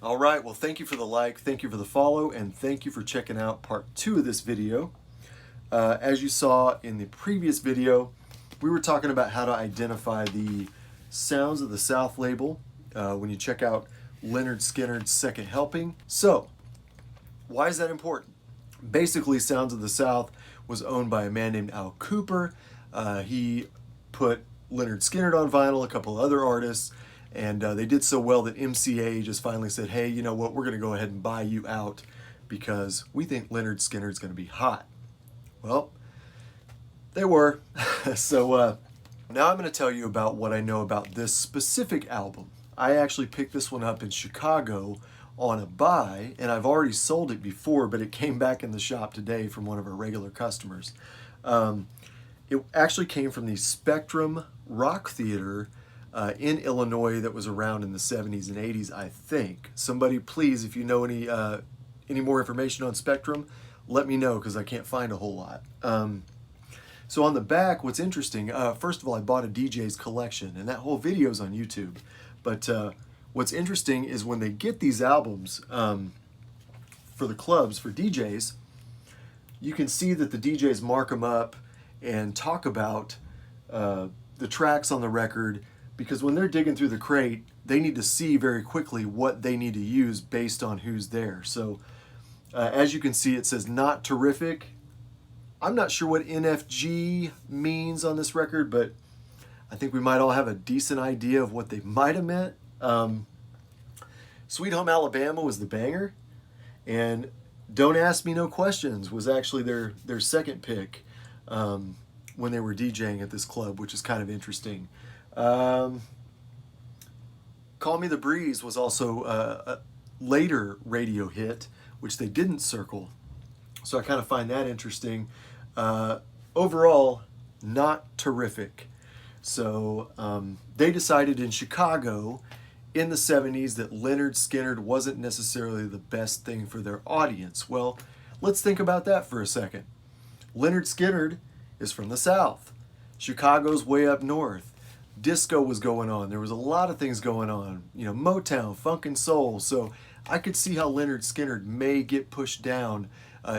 All right, well, thank you for the like, thank you for the follow, and thank you for checking out part 2 of this video. As you saw in the previous video, we were talking about how to identify the Sounds of the South label when you check out Lynyrd Skynyrd's Second Helping. So, why is that important? Basically, Sounds of the South was owned by a man named Al Cooper. He put Lynyrd Skynyrd on vinyl, a couple other artists, and they did so well that MCA just finally said, hey, you know what, we're going to go ahead and buy you out because we think Lynyrd Skynyrd's going to be hot. Well, they were. So now I'm going to tell you about what I know about this specific album. I actually picked this one up in Chicago on a buy, and I've already sold it before, but it came back in the shop today from one of our regular customers. It actually came from the Spectrum Rock Theater in Illinois that was around in the 70s and 80s, I think. Somebody, please, if you know any more information on Spectrum, let me know because I can't find a whole lot. So on the back, what's interesting, first of all, I bought a DJ's collection, and that whole video is on YouTube. But what's interesting is when they get these albums for the clubs, for DJs, you can see that the DJs mark them up and talk about the tracks on the record, because when they're digging through the crate, they need to see very quickly what they need to use based on who's there. So as you can see, it says not terrific. I'm not sure what NFG means on this record, but I think we might all have a decent idea of what they might have meant. Sweet Home Alabama was the banger, and Don't Ask Me No Questions was actually their second pick when they were DJing at this club, which is kind of interesting. Call Me the Breeze was also a later radio hit, which they didn't circle. So I kind of find that interesting. Overall, not terrific. So they decided in Chicago in the 70s that Lynyrd Skynyrd wasn't necessarily the best thing for their audience. Well, let's think about that for a second. Lynyrd Skynyrd is from the South. Chicago's way up north. Disco was going on. There was a lot of things going on. You know, Motown, funk and soul. So I could see how Lynyrd Skynyrd may get pushed down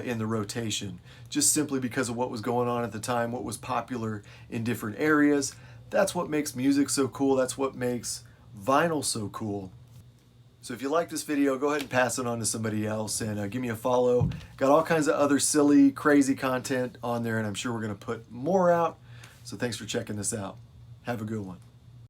in the rotation, just simply because of what was going on at the time, what was popular in different areas. That's what makes music so cool. That's what makes vinyl so cool. So if you like this video, go ahead and pass it on to somebody else and give me a follow. Got all kinds of other silly, crazy content on there, and I'm sure we're going to put more out. So thanks for checking this out. Have a good one.